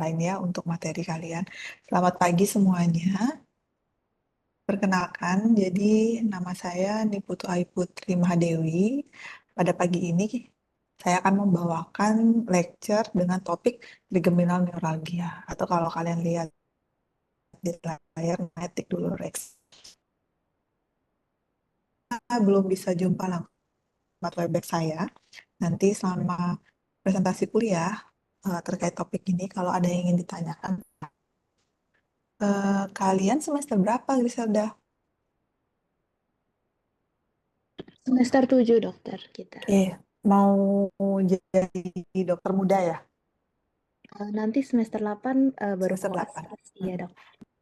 lain ya untuk materi kalian. Selamat pagi semuanya. Perkenalkan, jadi nama saya Niputu Aiputri Mahadewi. Pada pagi ini saya akan membawakan lecture dengan topik trigeminal neuralgia atau kalau kalian lihat di layar ketik dulu Rex. Belum bisa jumpa langsung lewat webback saya. Nanti selama presentasi kuliah terkait topik ini, kalau ada yang ingin ditanyakan, kalian semester berapa, Griselda? Semester 7 dokter kita. Oke, mau jadi dokter muda ya? Nanti semester 8 baru Semester koas. 8. Iya dok.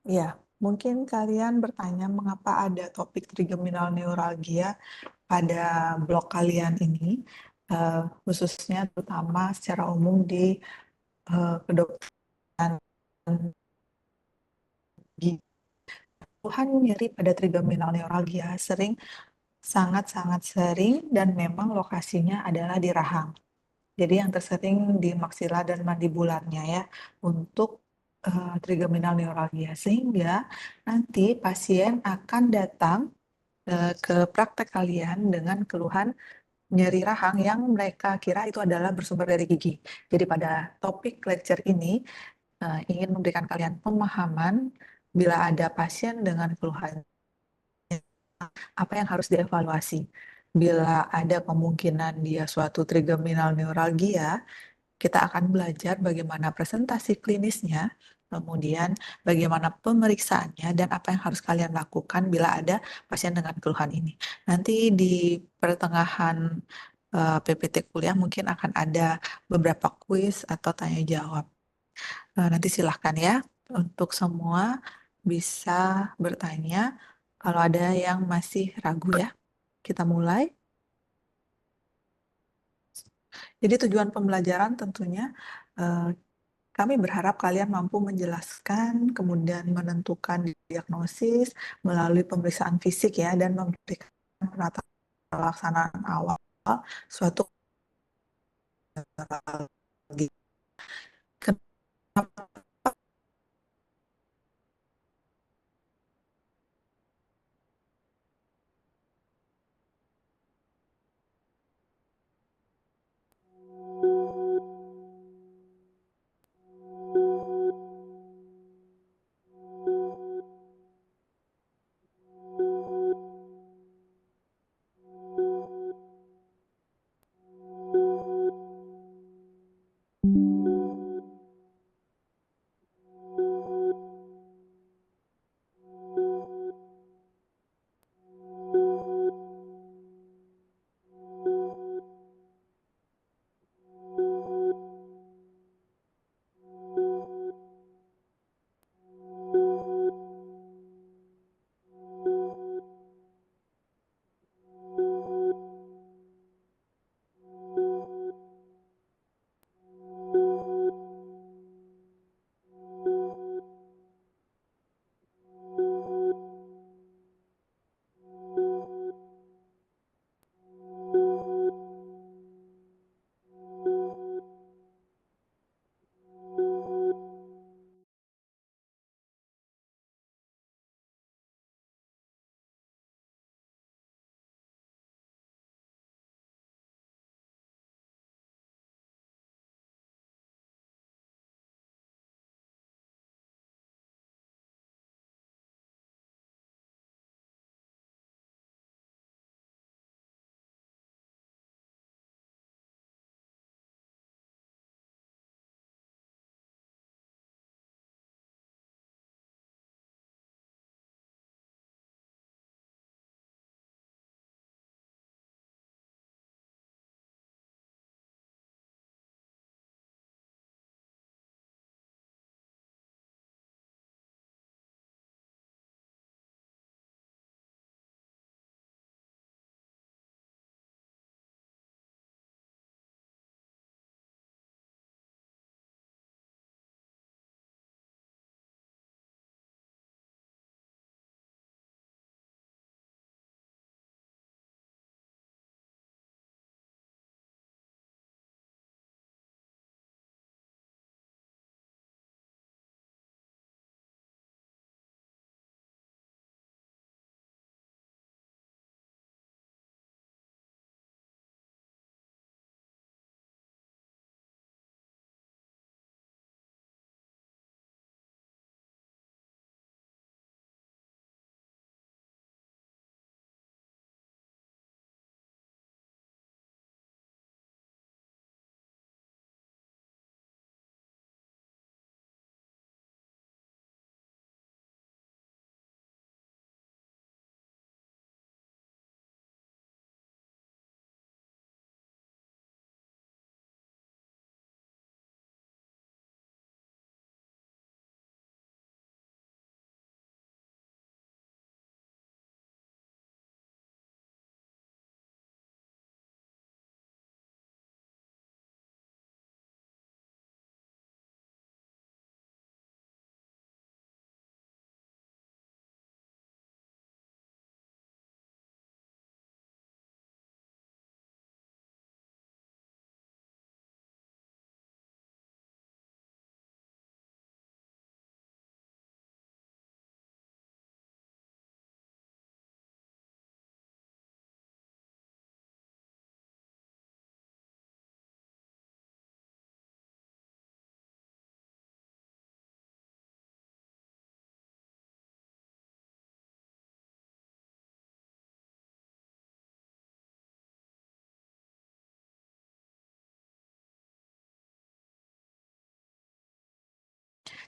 Ya, mungkin kalian bertanya mengapa ada topik trigeminal neuralgia pada blog kalian ini, khususnya terutama secara umum di kedokteran gigi. Keluhan nyeri pada trigeminal neuralgia sangat-sangat sering dan memang lokasinya adalah di rahang. Jadi yang tersering di maksila dan mandibularnya ya untuk trigeminal neuralgia, sehingga nanti pasien akan datang ke praktek kalian dengan keluhan nyeri rahang yang mereka kira itu adalah bersumber dari gigi. Jadi pada topik lecture ini ingin memberikan kalian pemahaman bila ada pasien dengan keluhan apa yang harus dievaluasi. Bila ada kemungkinan dia suatu trigeminal neuralgia, kita akan belajar bagaimana presentasi klinisnya, kemudian bagaimana pemeriksaannya, dan apa yang harus kalian lakukan bila ada pasien dengan keluhan ini. Nanti di pertengahan PPT kuliah mungkin akan ada beberapa kuis atau tanya jawab. Nanti silahkan ya untuk semua bisa bertanya kalau ada yang masih ragu ya. Kita mulai. Jadi tujuan pembelajaran tentunya eh, kami berharap kalian mampu menjelaskan, kemudian menentukan diagnosis melalui pemeriksaan fisik ya, dan memberikan penataan pelaksanaan awal suatu neurologi. Kenapa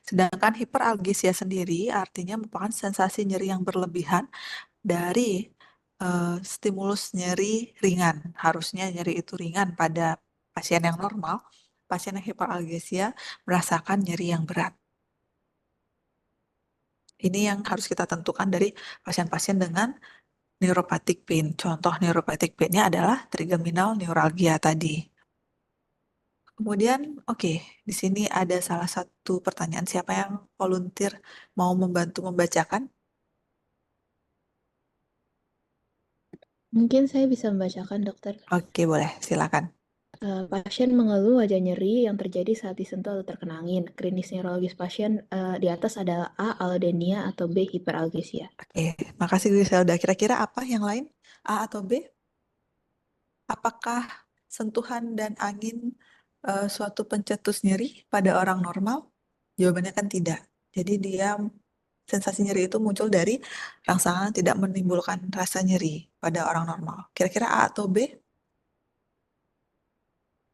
Sedangkan hiperalgesia sendiri artinya merupakan sensasi nyeri yang berlebihan dari stimulus nyeri ringan. Harusnya nyeri itu ringan pada pasien yang normal. Pasien yang hiperalgesia merasakan nyeri yang berat. Ini yang harus kita tentukan dari pasien-pasien dengan neuropathic pain. Contoh neuropathic pain-nya adalah trigeminal neuralgia tadi. Kemudian, oke, di sini ada salah satu pertanyaan, siapa yang volunteer mau membantu membacakan? Mungkin saya bisa membacakan, dokter. Oke, boleh, silakan. Pasien mengeluh wajah nyeri yang terjadi saat disentuh atau terkena angin. Klinis neurologis pasien di atas adalah A. Allodynia atau B. Hiperalgesia. Oke, makasih Griselda. Kira-kira apa yang lain? A atau B? Apakah sentuhan dan angin suatu pencetus nyeri pada orang normal? Jawabannya kan tidak. Jadi dia sensasi nyeri itu muncul dari rangsangan tidak menimbulkan rasa nyeri pada orang normal. Kira-kira A atau B?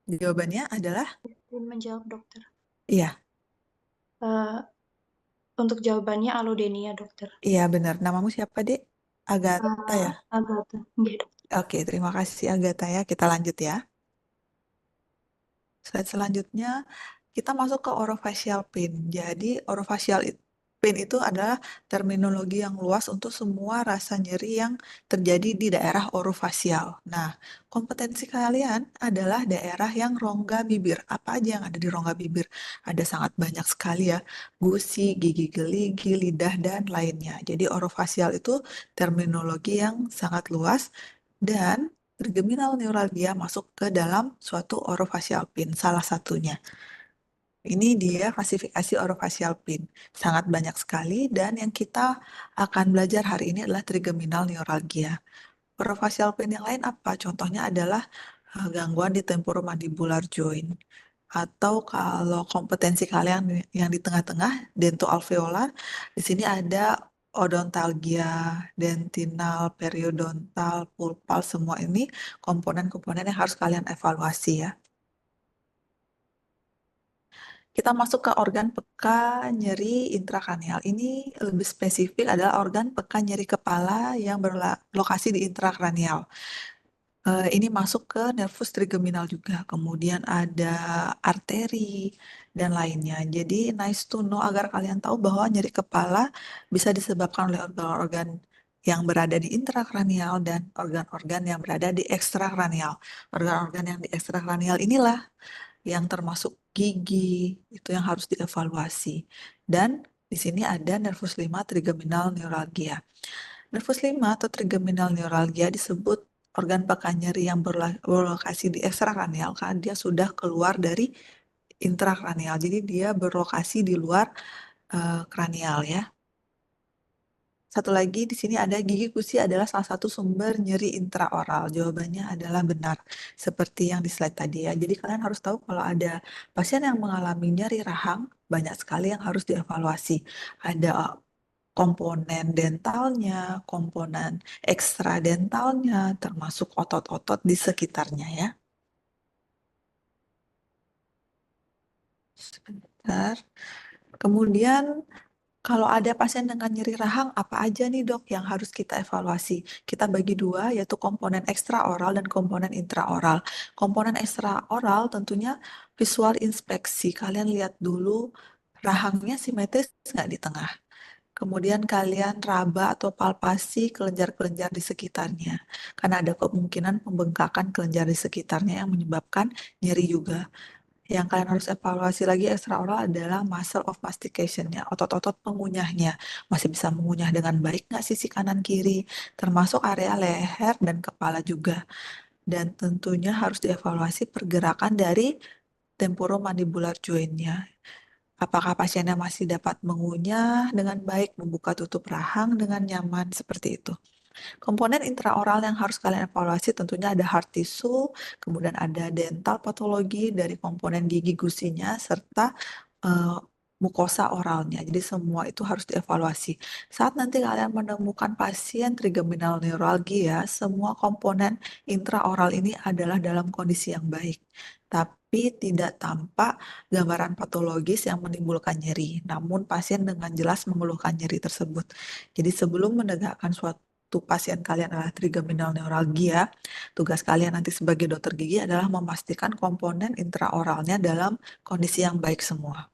Jawabannya adalah Izin menjawab, dokter. iya. Eh, untuk jawabannya allodynia, dokter. Iya benar. Namamu siapa, Dek? Agatha ya? Agatha. Nggih, dokter. Oke, terima kasih Agatha ya. Kita lanjut ya. Slide selanjutnya, kita masuk ke orofacial pain. Jadi, pain itu adalah terminologi yang luas untuk semua rasa nyeri yang terjadi di daerah orofacial. Nah, kompetensi kalian adalah daerah yang rongga bibir. Apa aja yang ada di rongga bibir? Ada sangat banyak sekali ya. Gusi, gigi gerigi, lidah, dan lainnya. Jadi, orofacial itu terminologi yang sangat luas dan trigeminal neuralgia masuk ke dalam suatu orofacial pain, salah satunya. Ini dia klasifikasi orofacial pain. Sangat banyak sekali dan yang kita akan belajar hari ini adalah trigeminal neuralgia. Orofacial pain yang lain apa? Contohnya adalah gangguan di temporomandibular joint. Atau kalau kompetensi kalian yang di tengah-tengah, dentoalveolar, di sini ada odontalgia, dentinal, periodontal, pulpal, semua ini komponen-komponen yang harus kalian evaluasi ya. Kita masuk ke organ peka nyeri intrakranial. Ini lebih spesifik adalah organ peka nyeri kepala yang berlokasi di intrakranial. Ini masuk ke nervus trigeminal juga. Kemudian ada arteri dan lainnya. Jadi nice to know agar kalian tahu bahwa nyeri kepala bisa disebabkan oleh organ-organ yang berada di intrakranial dan organ-organ yang berada di ekstrakranial. Organ-organ yang di ekstrakranial inilah yang termasuk gigi, itu yang harus dievaluasi. Dan di sini ada nervus 5 trigeminal neuralgia. Nervus 5 atau trigeminal neuralgia disebut organ peka nyeri yang berlokasi di ekstrakranial karena dia sudah keluar dari intrakranial. Jadi dia berlokasi di luar kranial ya. Satu lagi di sini ada gigi gusi adalah salah satu sumber nyeri intraoral. Jawabannya adalah benar seperti yang di slide tadi ya. Jadi kalian harus tahu kalau ada pasien yang mengalami nyeri rahang, banyak sekali yang harus dievaluasi. Ada komponen dentalnya, komponen ekstradentalnya, termasuk otot-otot di sekitarnya ya. Sebentar. Kemudian kalau ada pasien dengan nyeri rahang, apa aja nih dok yang harus kita evaluasi? Kita bagi dua, yaitu komponen ekstraoral dan komponen intraoral. Komponen ekstraoral tentunya visual inspeksi. Kalian lihat dulu rahangnya simetris nggak di tengah. Kemudian kalian raba atau palpasi kelenjar-kelenjar di sekitarnya. Karena ada kemungkinan pembengkakan kelenjar di sekitarnya yang menyebabkan nyeri juga. Yang kalian harus evaluasi lagi ekstraoral adalah muscle of mastication-nya, otot-otot pengunyahnya. Masih bisa mengunyah dengan baik nggak sisi kanan kiri, termasuk area leher dan kepala juga. Dan tentunya harus dievaluasi pergerakan dari temporomandibular joint-nya. Apakah pasiennya masih dapat mengunyah dengan baik, membuka tutup rahang dengan nyaman, seperti itu. Komponen intraoral yang harus kalian evaluasi tentunya ada hard tissue, kemudian ada dental patologi dari komponen gigi gusinya, serta eh, mukosa oralnya. Jadi semua itu harus dievaluasi. Saat nanti kalian menemukan pasien trigeminal neuralgia, semua komponen intraoral ini adalah dalam kondisi yang baik. Tapi tapi tidak tampak gambaran patologis yang menimbulkan nyeri. Namun pasien dengan jelas mengeluhkan nyeri tersebut. Jadi sebelum menegakkan suatu pasien kalian adalah trigeminal neuralgia, tugas kalian nanti sebagai dokter gigi adalah memastikan komponen intraoralnya dalam kondisi yang baik semua.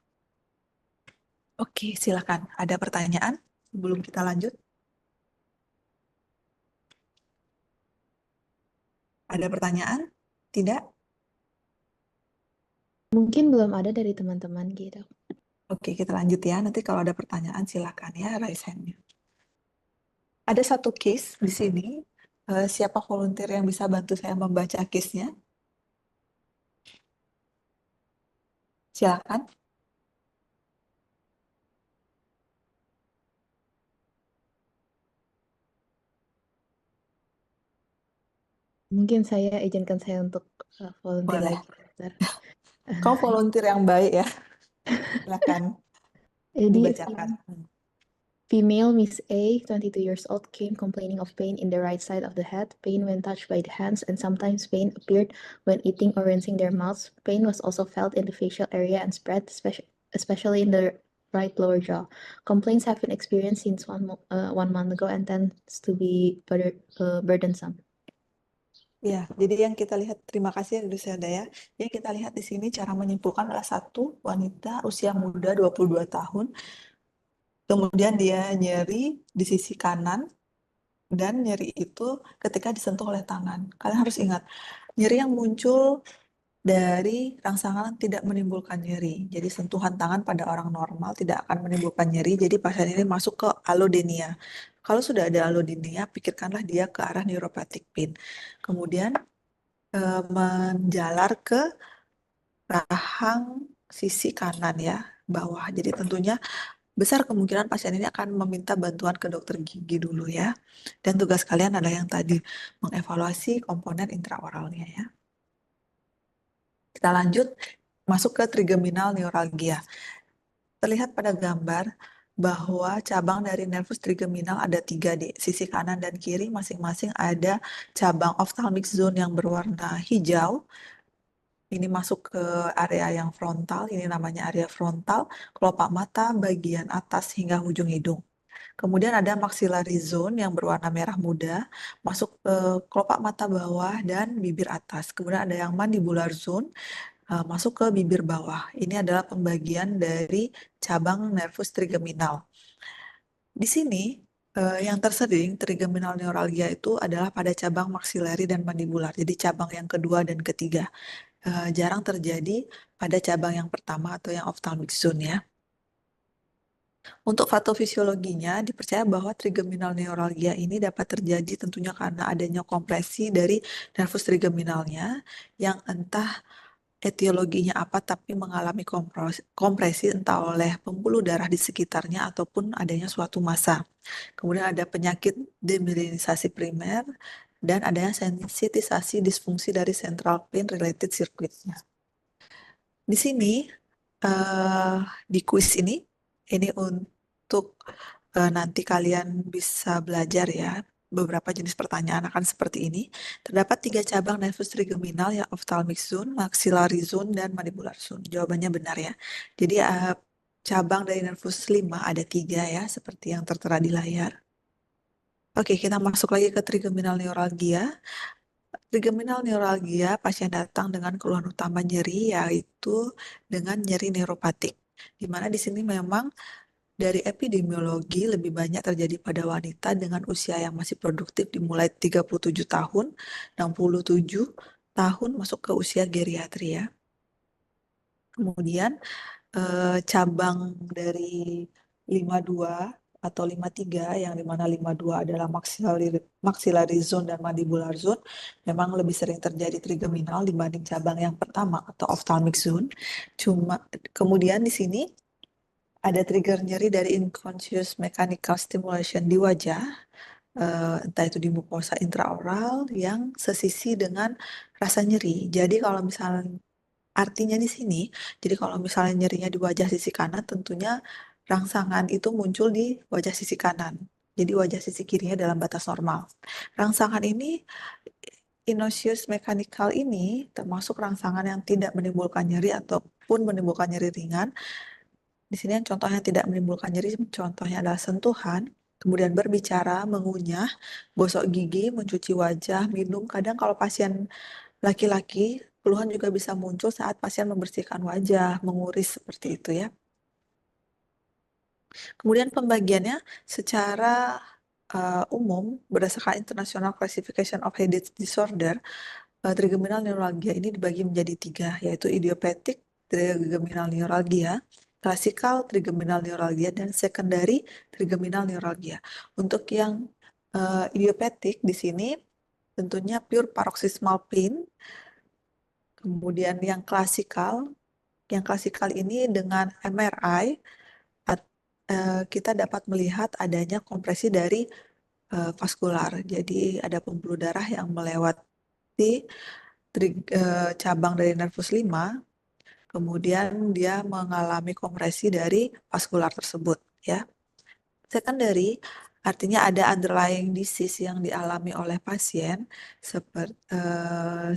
Oke, silakan. Ada pertanyaan sebelum kita lanjut? Ada pertanyaan? Tidak? Mungkin belum ada dari teman-teman gitu. Oke, kita lanjut ya. Nanti kalau ada pertanyaan silakan ya raise hand-nya. Ada satu case di sini. Siapa volunteer yang bisa bantu saya membaca case-nya? Silakan. Mungkin saya izinkan saya untuk volunteer Boleh. lagi, dokter. Kau volunteer yang baik ya. Silakan Jadi dibacakan. female Miss A, 22 years old, came complaining of pain in the right side of the head, pain when touched by the hands, and sometimes pain appeared when eating or rinsing their mouths. Pain was also felt in the facial area and spread, especially in the right lower jaw. Complaints have been experienced since 1 month ago and tends to be burdensome. Ya, jadi yang kita lihat, terima kasih Luciada ya. Yang kita lihat di sini cara menyimpulkan adalah satu wanita usia muda 22 tahun. Kemudian dia nyeri di sisi kanan dan nyeri itu ketika disentuh oleh tangan. Kalian harus ingat, nyeri yang muncul dari rangsangan tidak menimbulkan nyeri. Jadi sentuhan tangan pada orang normal tidak akan menimbulkan nyeri. Jadi pasien ini masuk ke allodynia. Kalau sudah ada allodynia, pikirkanlah dia ke arah neuropathic pain. Kemudian menjalar ke rahang sisi kanan ya, bawah. Jadi tentunya besar kemungkinan pasien ini akan meminta bantuan ke dokter gigi dulu ya. Dan tugas kalian adalah yang tadi, mengevaluasi komponen intraoralnya ya. Kita lanjut, masuk ke trigeminal neuralgia. Terlihat pada gambar bahwa cabang dari nervus trigeminal ada 3 di sisi kanan dan kiri, masing-masing ada cabang ophthalmic zone yang berwarna hijau. Ini masuk ke area yang frontal, ini namanya area frontal, kelopak mata bagian atas hingga ujung hidung. Kemudian ada maxillary zone yang berwarna merah muda, masuk ke kelopak mata bawah dan bibir atas. Kemudian ada yang mandibular zone, masuk ke bibir bawah. Ini adalah pembagian dari cabang nervus trigeminal. Di sini, yang tersering trigeminal neuralgia itu adalah pada cabang maxillary dan mandibular, jadi cabang yang kedua dan ketiga. Jarang terjadi pada cabang yang pertama atau yang ophthalmic zone ya. Untuk patofisiologinya, dipercaya bahwa trigeminal neuralgia ini dapat terjadi tentunya karena adanya kompresi dari nervus trigeminalnya yang entah etiologinya apa tapi mengalami kompresi entah oleh pembuluh darah di sekitarnya ataupun adanya suatu massa. Kemudian ada penyakit demyelinisasi primer dan adanya sensitisasi disfungsi dari central pain related circuitnya. Di sini, di kuis ini untuk nanti kalian bisa belajar ya. Beberapa jenis pertanyaan akan seperti ini. Terdapat 3 cabang nervus trigeminal ya, ophthalmic zone, maxillary zone, dan mandibular zone. Jawabannya benar ya. Jadi cabang dari nervus 5 ada 3 ya, seperti yang tertera di layar. Oke, kita masuk lagi ke trigeminal neuralgia. Trigeminal neuralgia, pasien datang dengan keluhan utama nyeri, yaitu dengan nyeri neuropatik. Di mana di sini memang dari epidemiologi lebih banyak terjadi pada wanita dengan usia yang masih produktif dimulai 37 tahun, 67 tahun masuk ke usia geriatri ya. Kemudian cabang dari 52 atau 53 yang dimana 52 adalah maxillary zone dan mandibular zone memang lebih sering terjadi trigeminal dibanding cabang yang pertama atau ophthalmic zone. Cuma kemudian di sini ada trigger nyeri dari unconscious mechanical stimulation di wajah, entah itu di mukosa intraoral yang sesisi dengan rasa nyeri. Jadi kalau misalnya artinya di sini, jadi kalau misalnya nyerinya di wajah sisi kanan, tentunya rangsangan itu muncul di wajah sisi kanan. Jadi wajah sisi kirinya dalam batas normal. Rangsangan ini Inosius mechanical ini termasuk rangsangan yang tidak menimbulkan nyeri ataupun menimbulkan nyeri ringan. Di sini yang contohnya tidak menimbulkan nyeri, contohnya adalah sentuhan, kemudian berbicara, mengunyah, gosok gigi, mencuci wajah, minum. Kadang kalau pasien laki-laki, keluhan juga bisa muncul saat pasien membersihkan wajah, menguris seperti itu ya. Kemudian pembagiannya secara umum berdasarkan International Classification of Headache Disorder, trigeminal neuralgia ini dibagi menjadi 3, yaitu idiopathic trigeminal neuralgia, classical trigeminal neuralgia, dan secondary trigeminal neuralgia. Untuk yang idiopathic di sini tentunya pure paroxysmal pain. Kemudian yang klasikal ini dengan MRI kita dapat melihat adanya kompresi dari vaskular. Jadi ada pembuluh darah yang melewati cabang dari nervus 5, kemudian dia mengalami kompresi dari vaskular tersebut ya. Secondary artinya ada underlying disease yang dialami oleh pasien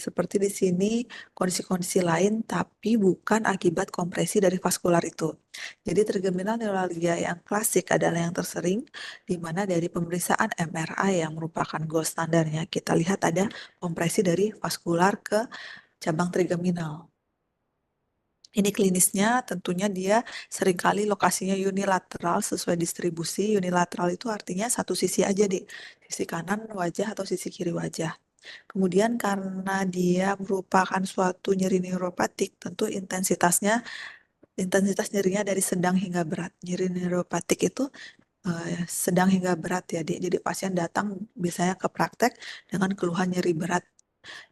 seperti di sini kondisi-kondisi lain tapi bukan akibat kompresi dari vaskular itu. Jadi trigeminal neuralgia yang klasik adalah yang tersering, di mana dari pemeriksaan MRI yang merupakan gold standarnya kita lihat ada kompresi dari vaskular ke cabang trigeminal. Ini klinisnya tentunya dia seringkali lokasinya unilateral sesuai distribusi. Unilateral itu artinya satu sisi aja deh, sisi kanan wajah atau sisi kiri wajah. Kemudian karena dia merupakan suatu nyeri neuropatik, tentu intensitas nyerinya dari sedang hingga berat. Nyeri neuropatik itu sedang hingga berat ya, jadi pasien datang biasanya ke praktek dengan keluhan nyeri berat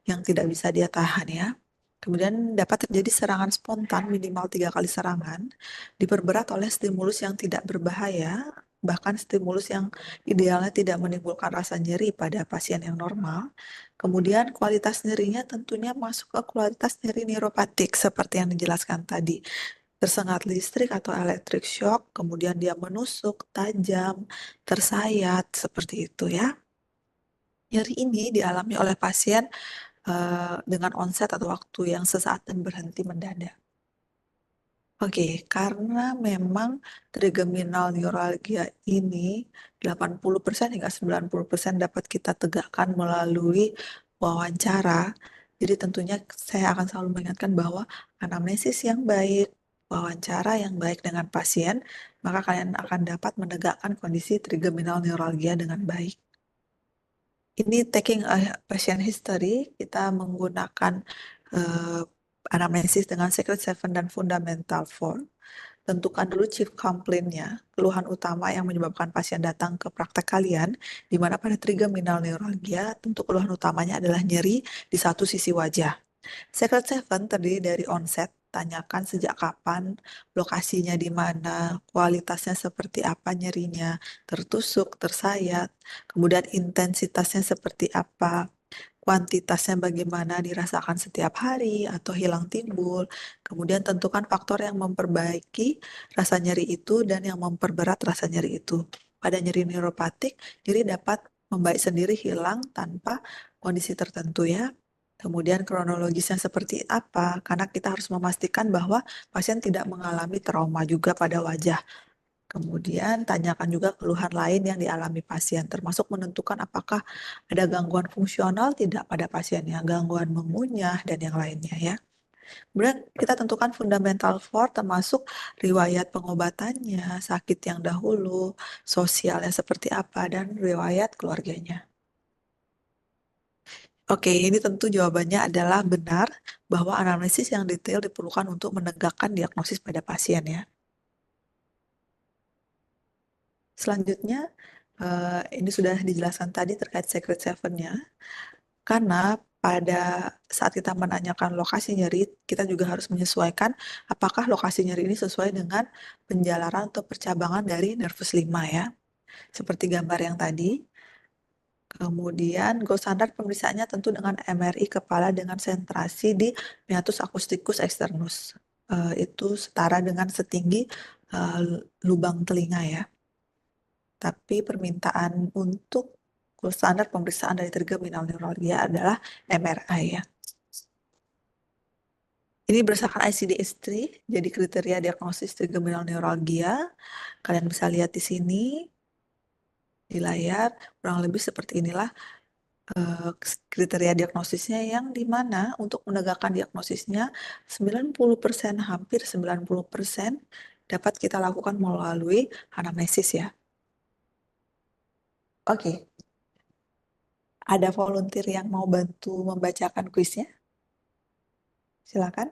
yang tidak bisa dia tahan ya. Kemudian dapat terjadi serangan spontan minimal 3 kali serangan, diperberat oleh stimulus yang tidak berbahaya, bahkan stimulus yang idealnya tidak menimbulkan rasa nyeri pada pasien yang normal. Kemudian kualitas nyerinya tentunya masuk ke kualitas nyeri neuropatik seperti yang dijelaskan tadi. Tersengat listrik atau electric shock, kemudian dia menusuk, tajam, tersayat, seperti itu ya. Nyeri ini dialami oleh pasien dengan onset atau waktu yang sesaat dan berhenti mendadak. Oke, karena memang trigeminal neuralgia ini 80% hingga 90% dapat kita tegakkan melalui wawancara. Jadi tentunya saya akan selalu mengingatkan bahwa anamnesis yang baik, wawancara yang baik dengan pasien, maka kalian akan dapat menegakkan kondisi trigeminal neuralgia dengan baik. Ini taking a patient history, kita menggunakan anamnesis dengan Secret 7 dan Fundamental 4. Tentukan dulu chief complaint-nya, keluhan utama yang menyebabkan pasien datang ke praktek kalian, di mana pada trigeminal neuralgia, tentu keluhan utamanya adalah nyeri di satu sisi wajah. Secret 7 terdiri dari onset, tanyakan sejak kapan, lokasinya di mana, kualitasnya seperti apa nyerinya, tertusuk, tersayat, kemudian intensitasnya seperti apa, kuantitasnya bagaimana dirasakan setiap hari atau hilang timbul, kemudian tentukan faktor yang memperbaiki rasa nyeri itu dan yang memperberat rasa nyeri itu. Pada nyeri neuropatik, nyeri dapat membaik sendiri hilang tanpa kondisi tertentu ya. Kemudian kronologisnya seperti apa, karena kita harus memastikan bahwa pasien tidak mengalami trauma juga pada wajah. Kemudian tanyakan juga keluhan lain yang dialami pasien, termasuk menentukan apakah ada gangguan fungsional tidak pada pasiennya, gangguan mengunyah, dan yang lainnya ya. Kemudian kita tentukan fundamental 4 termasuk riwayat pengobatannya, sakit yang dahulu, sosialnya seperti apa, dan riwayat keluarganya. Oke, ini tentu jawabannya adalah benar bahwa anamnesis yang detail diperlukan untuk menegakkan diagnosis pada pasien ya. Selanjutnya, ini sudah dijelaskan tadi terkait Secret 7-nya, karena pada saat kita menanyakan lokasi nyeri, kita juga harus menyesuaikan apakah lokasi nyeri ini sesuai dengan penjalaran atau percabangan dari nervus 5 ya, seperti gambar yang tadi. Kemudian gold standard pemeriksaannya tentu dengan MRI kepala dengan sentrasi di meatus acousticus externus. Itu setara dengan setinggi lubang telinga ya. Tapi permintaan untuk gold standar pemeriksaan dari trigeminal neuralgia adalah MRI ya. Ini berdasarkan ICD-10, jadi kriteria diagnosis trigeminal neuralgia. Kalian bisa lihat di sini di layar, kurang lebih seperti inilah kriteria diagnosisnya, yang dimana untuk menegakkan diagnosisnya 90%, hampir 90% dapat kita lakukan melalui anamnesis ya. Oke, ada volunteer yang mau bantu membacakan kuisnya? Silakan.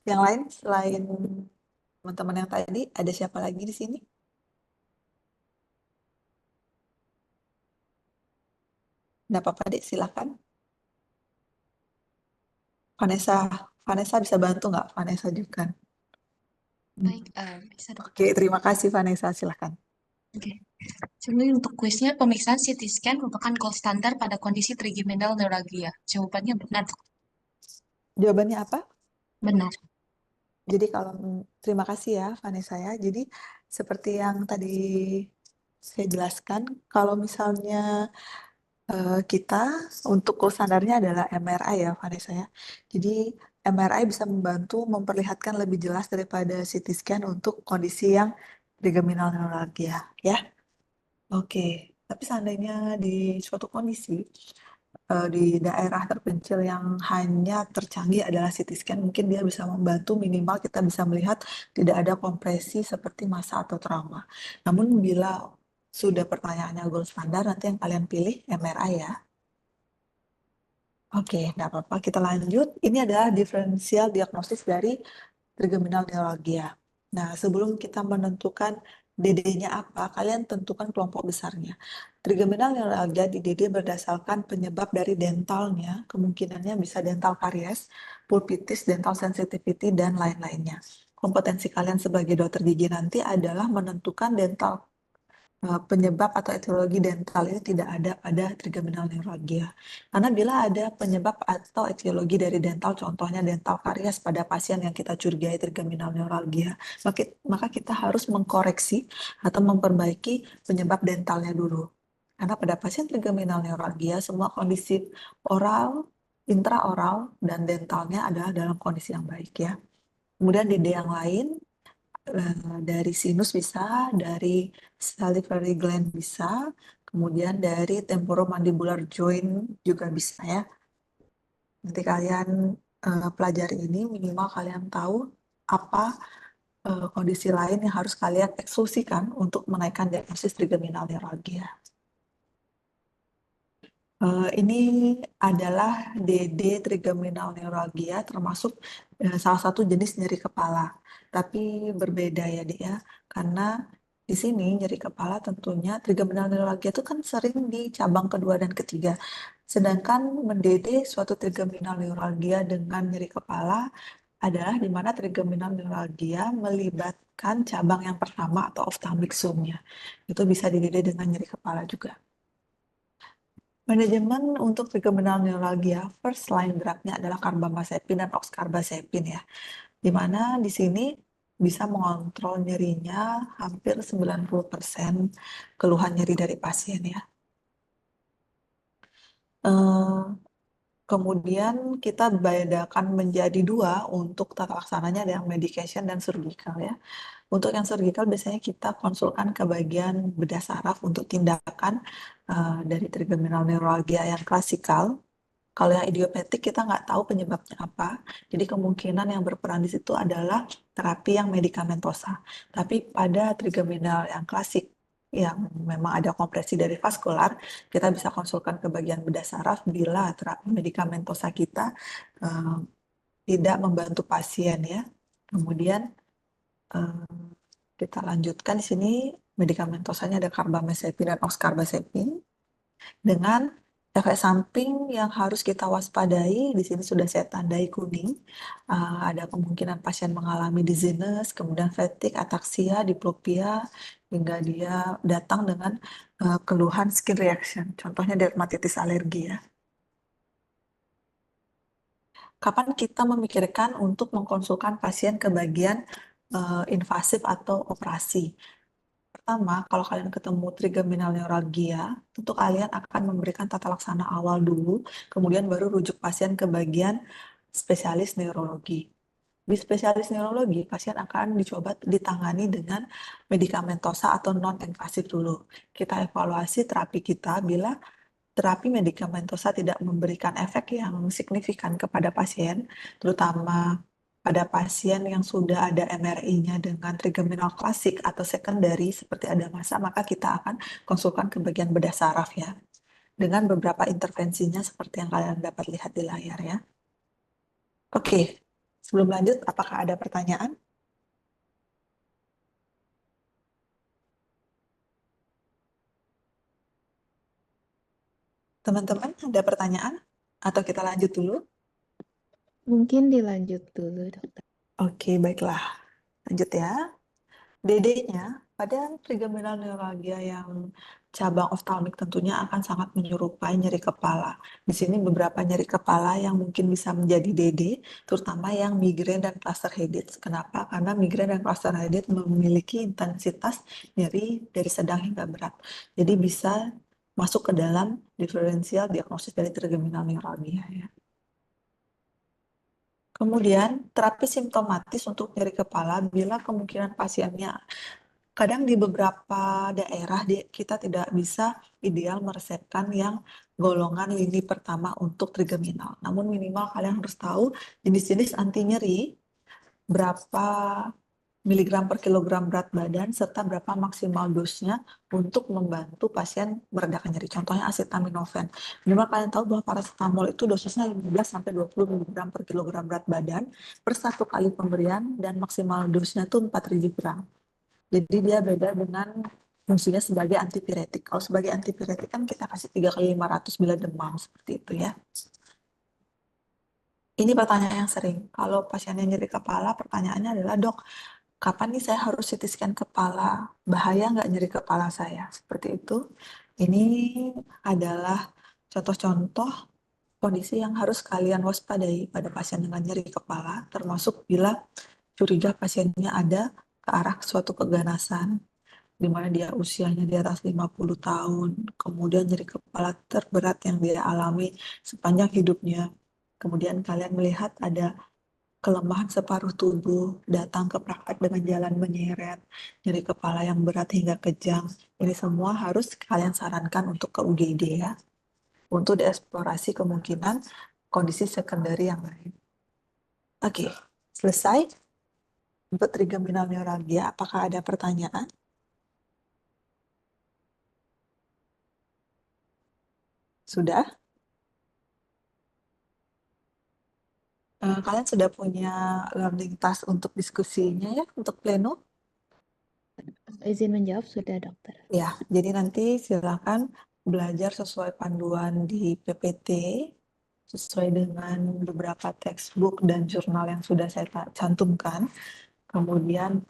Yang lain selain teman-teman yang tadi, ada siapa lagi di sini? Nggak apa-apa deh, silakan. Vanessa, Vanessa bisa bantu nggak? Vanessa juga. Baik, bisa dok. Oke, terima kasih Vanessa, silakan. Oke. Sebenarnya untuk kuisnya, pemeriksaan CT scan merupakan gold standar pada kondisi trigeminal neuralgia. Jawabannya benar, dok. Jawabannya apa? Benar. Jadi terima kasih ya Vanessa ya. Jadi seperti yang tadi saya jelaskan, kalau misalnya kita untuk gold standarnya adalah MRI ya Vanessa ya. Jadi MRI bisa membantu memperlihatkan lebih jelas daripada CT scan untuk kondisi yang trigeminal neuralgia ya. Oke, tapi seandainya di suatu kondisi di daerah terpencil yang hanya tercanggih adalah CT scan, mungkin dia bisa membantu, minimal kita bisa melihat tidak ada kompresi seperti masa atau trauma. Namun bila sudah pertanyaannya gold standar, nanti yang kalian pilih MRI ya. Oke, nggak apa-apa, kita lanjut. Ini adalah diferensial diagnosis dari trigeminal neuralgia. Nah, sebelum kita menentukan DD-nya apa, kalian tentukan kelompok besarnya. Trigeminal neuralgia di DD berdasarkan penyebab dari dentalnya, kemungkinannya bisa dental karies, pulpitis, dental sensitivity, dan lain-lainnya. Kompetensi kalian sebagai dokter gigi nanti adalah menentukan dental penyebab atau etiologi dental ini tidak ada pada trigeminal neuralgia. Karena bila ada penyebab atau etiologi dari dental, contohnya dental karies pada pasien yang kita curigai trigeminal neuralgia, maka kita harus mengkoreksi atau memperbaiki penyebab dentalnya dulu. Karena pada pasien trigeminal neuralgia, semua kondisi oral, intraoral, dan dentalnya adalah dalam kondisi yang baik ya. Kemudian DD yang lain, dari sinus bisa, dari salivary gland bisa, kemudian dari temporomandibular joint juga bisa ya. Nanti kalian pelajari ini, minimal kalian tahu apa kondisi lain yang harus kalian eksklusikan untuk menaikkan diagnosis trigeminal neuralgia. Ini adalah DD trigeminal neuralgia, termasuk salah satu jenis nyeri kepala. Tapi berbeda ya, Dek ya. Karena di sini nyeri kepala tentunya trigeminal neuralgia itu kan sering di cabang kedua dan ketiga. Sedangkan mendede suatu trigeminal neuralgia dengan nyeri kepala adalah di mana trigeminal neuralgia melibatkan cabang yang pertama atau ophthalmic zone-nya. Itu bisa didede dengan nyeri kepala juga. Manajemen untuk trigeminal neuralgia, first line drug-nya adalah carbamazepin dan oxcarbazepin ya. Di mana di sini bisa mengontrol nyerinya hampir 90% keluhan nyeri dari pasien ya. Kemudian kita bedakan menjadi dua untuk tata laksananya, ada yang medication dan surgical ya. Untuk yang surgical biasanya kita konsulkan ke bagian bedah saraf untuk tindakan dari trigeminal neuralgia yang klasikal. Kalau yang idiopatik kita nggak tahu penyebabnya apa. Jadi kemungkinan yang berperan di situ adalah terapi yang medikamentosa. Tapi pada trigeminal yang klasik yang memang ada kompresi dari vaskular, kita bisa konsulkan ke bagian bedah saraf bila terapi medikamentosa kita tidak membantu pasien ya. Kemudian kita lanjutkan di sini medikamentosanya ada carbamazepin dan oxcarbazepin dengan efek samping yang harus kita waspadai. Di sini sudah saya tandai kuning. Ada kemungkinan pasien mengalami dizziness, kemudian fatigue, ataksia, diplopia, hingga dia datang dengan keluhan skin reaction. Contohnya dermatitis alergi ya. Kapan kita memikirkan untuk mengkonsulkan pasien ke bagian invasif atau operasi? pertama, kalau kalian ketemu trigeminal neuralgia, tentu kalian akan memberikan tata laksana awal dulu, kemudian baru rujuk pasien ke bagian spesialis neurologi. Di spesialis neurologi, pasien akan dicoba ditangani dengan medikamentosa atau non-invasif dulu. Kita evaluasi terapi kita bila terapi medikamentosa tidak memberikan efek yang signifikan kepada pasien, terutama pada pasien yang sudah ada MRI-nya dengan trigeminal klasik atau secondary seperti ada masa, maka kita akan konsulkan ke bagian bedah saraf ya. Dengan beberapa intervensinya seperti yang kalian dapat lihat di layar ya. Oke, sebelum lanjut, apakah ada pertanyaan? Teman-teman, ada pertanyaan? Atau kita lanjut dulu? Mungkin dilanjut dulu, dokter. Oke, baiklah. Lanjut ya. DD-nya pada trigeminal neuralgia yang cabang oftalmik tentunya akan sangat menyerupai nyeri kepala. Di sini beberapa nyeri kepala yang mungkin bisa menjadi DD, terutama yang migrain dan cluster headache. Kenapa? Karena migrain dan cluster headache memiliki intensitas nyeri dari sedang hingga berat. Jadi bisa masuk ke dalam diferensial diagnosis dari trigeminal neuralgia ya. Kemudian, terapi simptomatis untuk nyeri kepala bila kemungkinan pasiennya kadang di beberapa daerah kita tidak bisa ideal meresepkan yang golongan lini pertama untuk trigeminal. Namun minimal kalian harus tahu jenis-jenis anti nyeri, berapa miligram per kilogram berat badan, serta berapa maksimal dosnya untuk membantu pasien meredakan nyeri. Contohnya acetaminophen. Minimal kalian tahu bahwa paracetamol itu dosisnya 15-20 miligram per kilogram berat badan per satu kali pemberian dan maksimal dosnya itu 4.000 gram. Jadi dia beda dengan fungsinya sebagai antipiretik. Kalau sebagai antipiretik kan kita kasih 3 kali 500 bila demam, seperti itu ya. Ini pertanyaan yang sering. Kalau pasiennya nyeri kepala, pertanyaannya adalah, dok, kapan nih saya harus CT scan kepala? Bahaya nggak nyeri kepala saya? Seperti itu. Ini adalah contoh-contoh kondisi yang harus kalian waspadai pada pasien dengan nyeri kepala, termasuk bila curiga pasiennya ada ke arah suatu keganasan, di mana dia usianya di atas 50 tahun, kemudian nyeri kepala terberat yang dia alami sepanjang hidupnya. Kemudian kalian melihat ada kelemahan separuh tubuh, datang ke praktek dengan jalan menyeret, nyeri kepala yang berat hingga kejang. Ini semua harus kalian sarankan untuk ke UGD ya, untuk dieksplorasi kemungkinan kondisi sekunderi yang lain. Oke, selesai untuk trigeminal neuralgia. Apakah ada pertanyaan? Sudah? Kalian sudah punya learning task untuk diskusinya ya, untuk pleno? Izin menjawab sudah, dokter. Ya, jadi nanti silakan belajar sesuai panduan di PPT, sesuai dengan beberapa textbook dan jurnal yang sudah saya cantumkan. Kemudian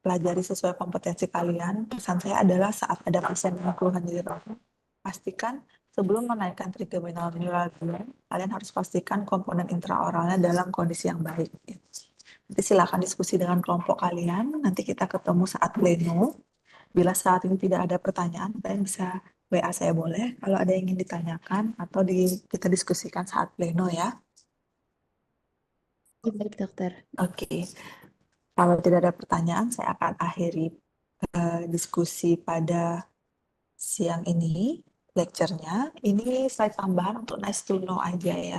pelajari sesuai kompetensi kalian. Pesan saya adalah saat ada pasien dengan keluhan nyeri rahang, pastikan sebelum menaikkan trigeminal neuralgia, kalian harus pastikan komponen intraoralnya dalam kondisi yang baik. Nanti silakan diskusi dengan kelompok kalian. Nanti kita ketemu saat pleno. Bila saat ini tidak ada pertanyaan, kalian bisa WA saya boleh kalau ada yang ingin ditanyakan atau kita diskusikan saat pleno ya. Baik, dokter. Oke. Kalau tidak ada pertanyaan, saya akan akhiri diskusi pada siang ini, lecture-nya. Ini slide tambahan untuk nice to know aja ya.